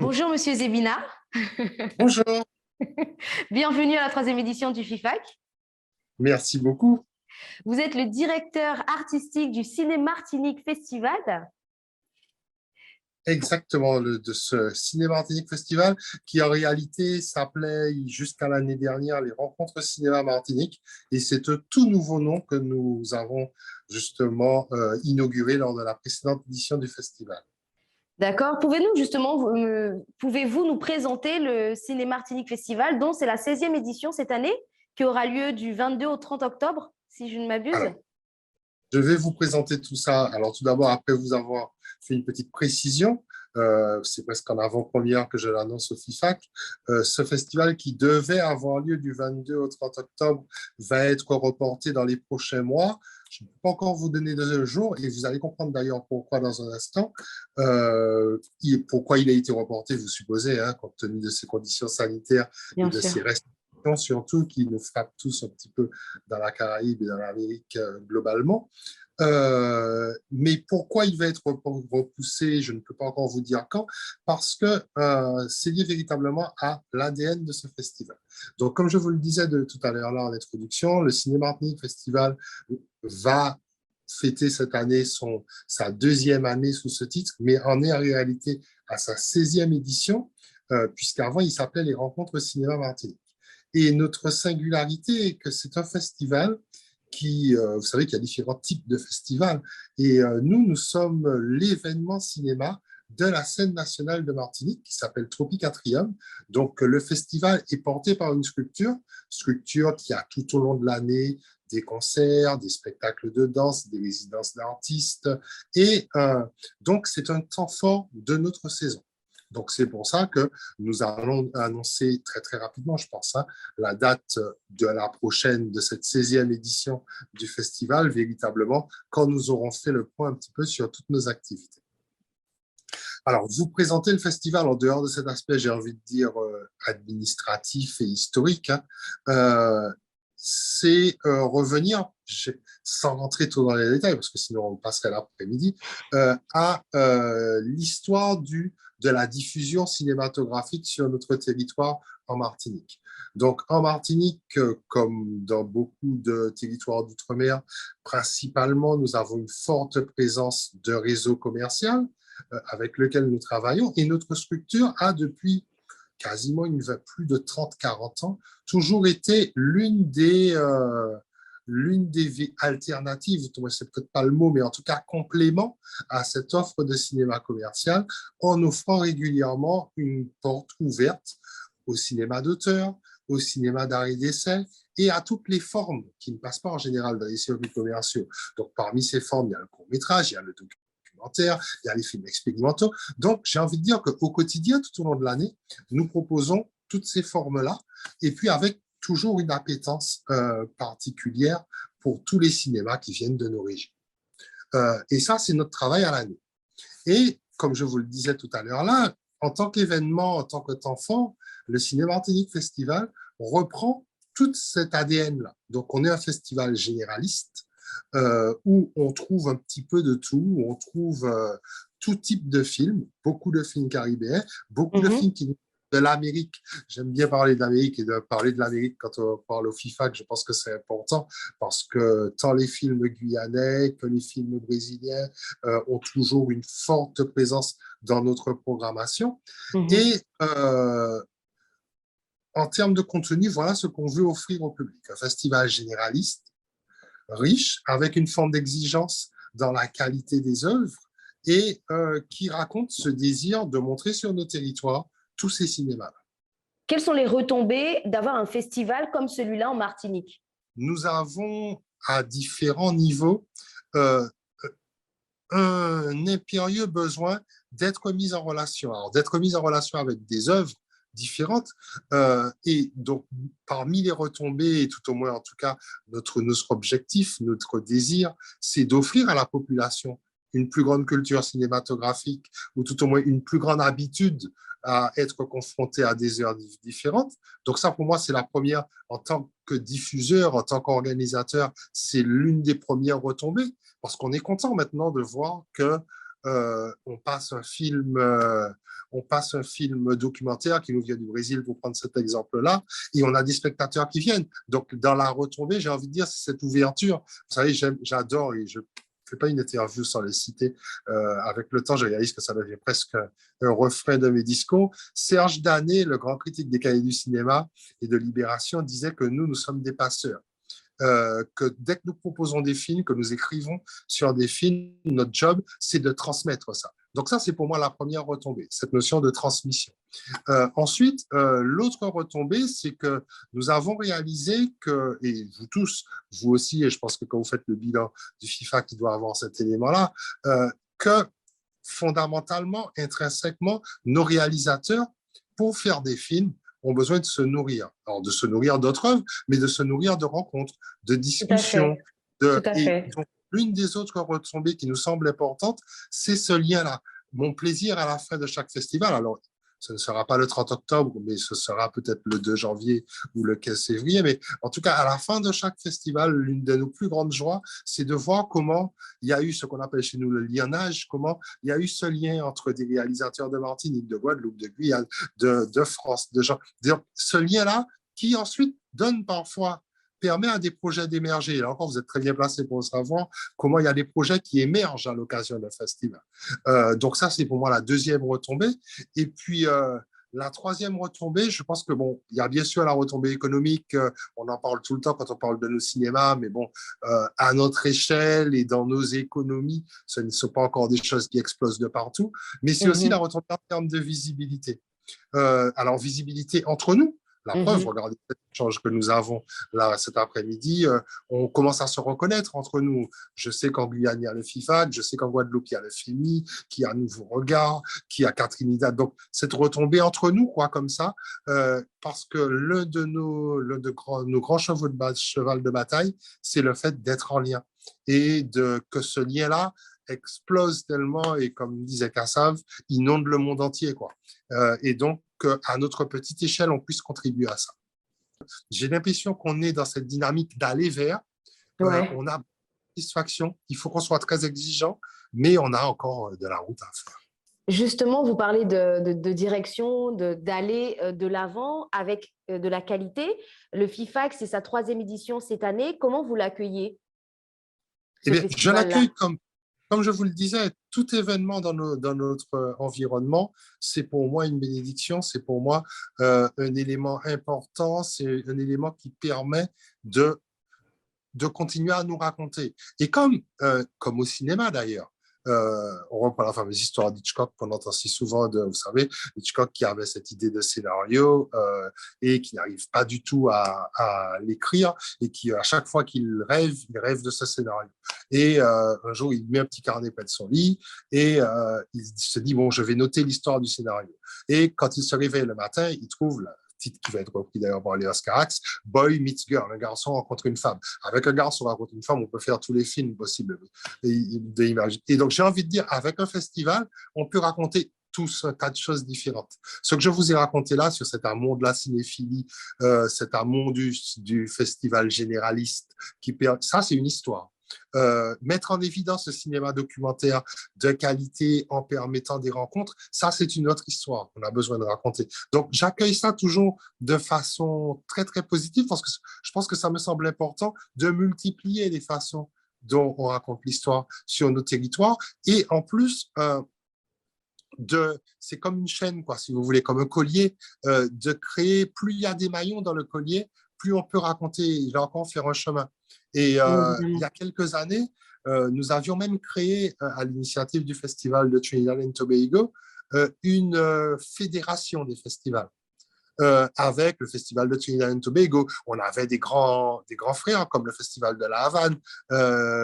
Bonjour Monsieur Zebina, Bonjour, bienvenue à la troisième édition du FIFAC. merci beaucoup. Vous êtes le directeur artistique du Ciné Martinique Festival. Exactement, de ce Ciné Martinique Festival qui en réalité s'appelait jusqu'à l'année dernière les Rencontres Cinéma Martinique et c'est un tout nouveau nom que nous avons justement inauguré lors de la précédente édition du festival. D'accord. Pouvez-vous nous présenter le Ciné Martinique Festival, dont c'est la 16e édition cette année, qui aura lieu du 22 au 30 octobre, si je ne m'abuse? Alors, je vais vous présenter tout ça. Alors, tout d'abord, après vous avoir fait une petite précision, c'est presque en avant-première que je l'annonce au FIFAC, ce festival qui devait avoir lieu du 22 au 30 octobre va être reporté dans les prochains mois. Je ne peux pas encore vous donner de jour et vous allez comprendre d'ailleurs pourquoi dans un instant. Pourquoi il a été reporté, vous supposez, hein, compte tenu de ces conditions sanitaires et Bien de ces sûr. restrictions surtout qui nous frappent tous un petit peu dans la Caraïbe et dans l'Amérique globalement. Mais pourquoi il va être repoussé, je ne peux pas encore vous dire quand, parce que c'est lié véritablement à l'ADN de ce festival. Donc, comme je vous le disais tout à l'heure là en introduction, le Ciné Martinique Festival va fêter cette année sa deuxième année sous ce titre, mais en est en réalité à sa 16e édition, puisqu'avant il s'appelait les Rencontres Cinéma Martinique. Et notre singularité est que c'est un festival vous savez qu'il y a différents types de festivals, et nous sommes l'événement cinéma de la scène nationale de Martinique qui s'appelle Tropicatrium. Donc, le festival est porté par une structure qui a tout au long de l'année des concerts, des spectacles de danse, des résidences d'artistes, et donc c'est un temps fort de notre saison. Donc, c'est pour ça que nous allons annoncer très, très rapidement, je pense, hein, la date de la prochaine, de cette 16e édition du festival, véritablement, quand nous aurons fait le point un petit peu sur toutes nos activités. Alors, vous présentez le festival en dehors de cet aspect, j'ai envie de dire, administratif et historique, hein, c'est revenir, sans rentrer trop dans les détails, parce que sinon on passerait l'après-midi, à l'histoire de la diffusion cinématographique sur notre territoire en Martinique. Donc en Martinique, comme dans beaucoup de territoires d'outre-mer, principalement, nous avons une forte présence de réseaux commerciaux avec lequel nous travaillons, et notre structure a depuis quasiment plus de 30-40 ans, toujours été l'une des alternatives, c'est peut-être pas le mot, mais en tout cas complément à cette offre de cinéma commercial, en offrant régulièrement une porte ouverte au cinéma d'auteur, au cinéma d'art et d'essai, et à toutes les formes qui ne passent pas en général dans les circuits commerciaux. Donc, parmi ces formes, il y a le court-métrage, il y a le documentaire, il y a les films expérimentaux. Donc, j'ai envie de dire qu'au quotidien, tout au long de l'année, nous proposons toutes ces formes-là, et puis avec toujours une appétence particulière pour tous les cinémas qui viennent de nos régions. Et ça, c'est notre travail à l'année. Et comme je vous le disais tout à l'heure là, en tant qu'événement, en tant que temps fort, le Ciné Martinique Festival reprend tout cet ADN-là. Donc, on est un festival généraliste où on trouve un petit peu de tout, où on trouve tout type de films, beaucoup de films caribéens, beaucoup de films qui de l'Amérique. J'aime bien parler d'Amérique et de parler de l'Amérique quand on parle au FIFAC, je pense que c'est important parce que tant les films guyanais que les films brésiliens ont toujours une forte présence dans notre programmation. Et en termes de contenu, voilà ce qu'on veut offrir au public. Un festival généraliste, riche, avec une forme d'exigence dans la qualité des œuvres et qui raconte ce désir de montrer sur nos territoires tous ces cinémas. Quelles sont les retombées d'avoir un festival comme celui-là en Martinique? Nous avons à différents niveaux un impérieux besoin d'être mis en relation. Alors, d'être mis en relation avec des œuvres différentes. Et donc, parmi les retombées, et tout au moins en tout cas, notre objectif, notre désir, c'est d'offrir à la population une plus grande culture cinématographique ou tout au moins une plus grande habitude à être confronté à des œuvres différentes. Donc ça, pour moi, c'est la première, en tant que diffuseur, en tant qu'organisateur, c'est l'une des premières retombées, parce qu'on est content maintenant de voir que on passe un film documentaire qui nous vient du Brésil, pour prendre cet exemple-là, et on a des spectateurs qui viennent. Donc, dans la retombée, j'ai envie de dire, c'est cette ouverture. Vous savez, j'adore, et je ne fais pas une interview sans le citer. Avec le temps, je réalise que ça devient presque un refrain de mes discours. Serge Danet, le grand critique des Cahiers du cinéma et de Libération, disait que nous sommes des passeurs. Que dès que nous proposons des films, que nous écrivons sur des films, notre job, c'est de transmettre ça. Donc ça, c'est pour moi la première retombée, cette notion de transmission. Ensuite, l'autre retombée, c'est que nous avons réalisé que, et vous tous, vous aussi, et je pense que quand vous faites le bilan du FIFA qui doit avoir cet élément-là, que fondamentalement, intrinsèquement, nos réalisateurs, pour faire des films, ont besoin de se nourrir. Alors, de se nourrir d'autres œuvres, mais de se nourrir de rencontres, de discussions. Tout à fait. Et donc, l'une des autres retombées qui nous semble importante, c'est ce lien-là. Mon plaisir à la fin de chaque festival, alors ce ne sera pas le 30 octobre, mais ce sera peut-être le 2 janvier ou le 15 février. Mais en tout cas, à la fin de chaque festival, l'une de nos plus grandes joies, c'est de voir comment il y a eu ce qu'on appelle chez nous le lionnage, comment il y a eu ce lien entre des réalisateurs de Martinique, de Guadeloupe, de Guyane, de France, de gens. Ce lien-là qui ensuite donne parfois permet à des projets d'émerger. Là encore, vous êtes très bien placé pour savoir comment il y a des projets qui émergent à l'occasion d'un festival. Donc ça, c'est pour moi la deuxième retombée. Et puis, la troisième retombée, je pense que bon, il y a bien sûr la retombée économique, on en parle tout le temps quand on parle de nos cinémas, mais bon, à notre échelle et dans nos économies, ce ne sont pas encore des choses qui explosent de partout, mais c'est aussi la retombée en termes de visibilité. Alors, visibilité entre nous. La preuve, regardez l'échange que nous avons là cet après-midi, on commence à se reconnaître entre nous. Je sais qu'en Guyane, il y a le FIFAC, je sais qu'en Guadeloupe, il y a le FIMI, qu'il y a un nouveau regard, qu'il y a Catherine Hidalgo. Donc, cette retombée entre nous, quoi, comme ça, parce que l'un de nos grands chevaux cheval de bataille, c'est le fait d'être en lien et que ce lien-là explose tellement et, comme disait Kassav, inonde le monde entier, quoi. Et donc, qu'à notre petite échelle, on puisse contribuer à ça. J'ai l'impression qu'on est dans cette dynamique d'aller vers. On a satisfaction, il faut qu'on soit très exigeant, mais on a encore de la route à faire. Justement, vous parlez de direction, d'aller de l'avant avec de la qualité. Le FIFAC, c'est sa 3e édition cette année. Comment vous l'accueillez? Eh bien, je l'accueille comme je vous le disais, tout événement dans notre environnement, c'est pour moi une bénédiction, c'est pour moi un élément important, c'est un élément qui permet de continuer à nous raconter. Et comme au cinéma d'ailleurs, on reprend la fameuse histoire d'Hitchcock qu'on entend si souvent, vous savez, Hitchcock qui avait cette idée de scénario et qui n'arrive pas du tout à l'écrire et qui, à chaque fois qu'il rêve, il rêve de ce scénario. Et un jour, il met un petit carnet près de son lit et il se dit, bon, je vais noter l'histoire du scénario. Et quand il se réveille le matin, il trouve titre qui va être repris d'ailleurs par Léos Carax, Boy Meets Girl, un garçon rencontre une femme. Avec un garçon rencontre une femme, on peut faire tous les films possibles d'imaginer. Et donc, j'ai envie de dire, avec un festival, on peut raconter tous un tas de choses différentes. Ce que je vous ai raconté là sur cet amour de la cinéphilie, cet amour du festival généraliste, ça, c'est une histoire. Mettre en évidence ce cinéma documentaire de qualité en permettant des rencontres, ça c'est une autre histoire qu'on a besoin de raconter. Donc j'accueille ça toujours de façon très très positive parce que je pense que ça me semble important de multiplier les façons dont on raconte l'histoire sur nos territoires et en plus c'est comme une chaîne, quoi, si vous voulez, comme un collier, de créer, plus il y a des maillons dans le collier, plus on peut raconter, là encore, faire un chemin. Et il y a quelques années, nous avions même créé, à l'initiative du Festival de Trinidad and Tobago, une fédération des festivals. Avec le Festival de Trinidad and Tobago, on avait des grands frères comme le Festival de la Havane,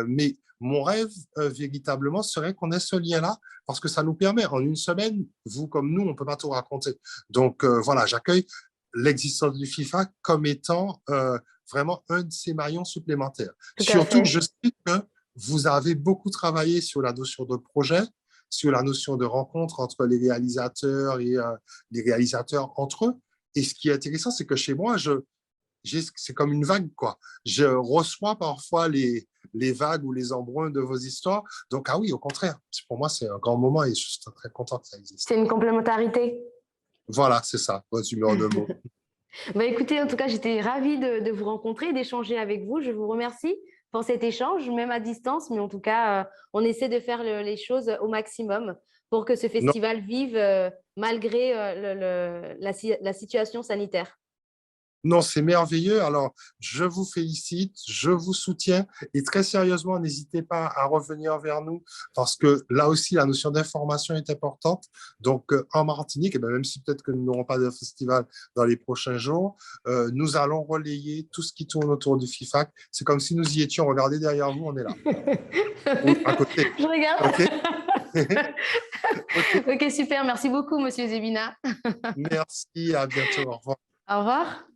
mais mon rêve véritablement serait qu'on ait ce lien-là parce que ça nous permet, en une semaine, vous comme nous, on ne peut pas tout raconter. Donc voilà, j'accueille l'existence du FIFA comme étant vraiment un de ces maillons supplémentaires. Surtout que je sais que vous avez beaucoup travaillé sur la notion de projet, sur la notion de rencontre entre les réalisateurs et les réalisateurs entre eux. Et ce qui est intéressant, c'est que chez moi, c'est comme une vague, quoi. Je reçois parfois les les vagues ou les embruns de vos histoires. Donc, ah oui, au contraire, pour moi, c'est un grand moment et je suis très content que ça existe. C'est une complémentarité. Voilà, c'est ça, résumé en 2 mots. Bah, écoutez, en tout cas, j'étais ravie de vous rencontrer, d'échanger avec vous. Je vous remercie pour cet échange, même à distance, mais en tout cas, on essaie de faire les choses au maximum pour que ce Non, festival vive malgré la situation sanitaire. non, c'est merveilleux. Alors, je vous félicite, je vous soutiens et très sérieusement, n'hésitez pas à revenir vers nous parce que là aussi, la notion d'information est importante. Donc, en Martinique, et bien, même si peut-être que nous n'aurons pas de festival dans les prochains jours, nous allons relayer tout ce qui tourne autour du FIFAC. C'est comme si nous y étions. Regardez derrière vous, on est là. Ou à côté. Je regarde. OK? OK. Ok, super. Merci beaucoup, Monsieur Zebina. Merci, à bientôt. Au revoir. Au revoir.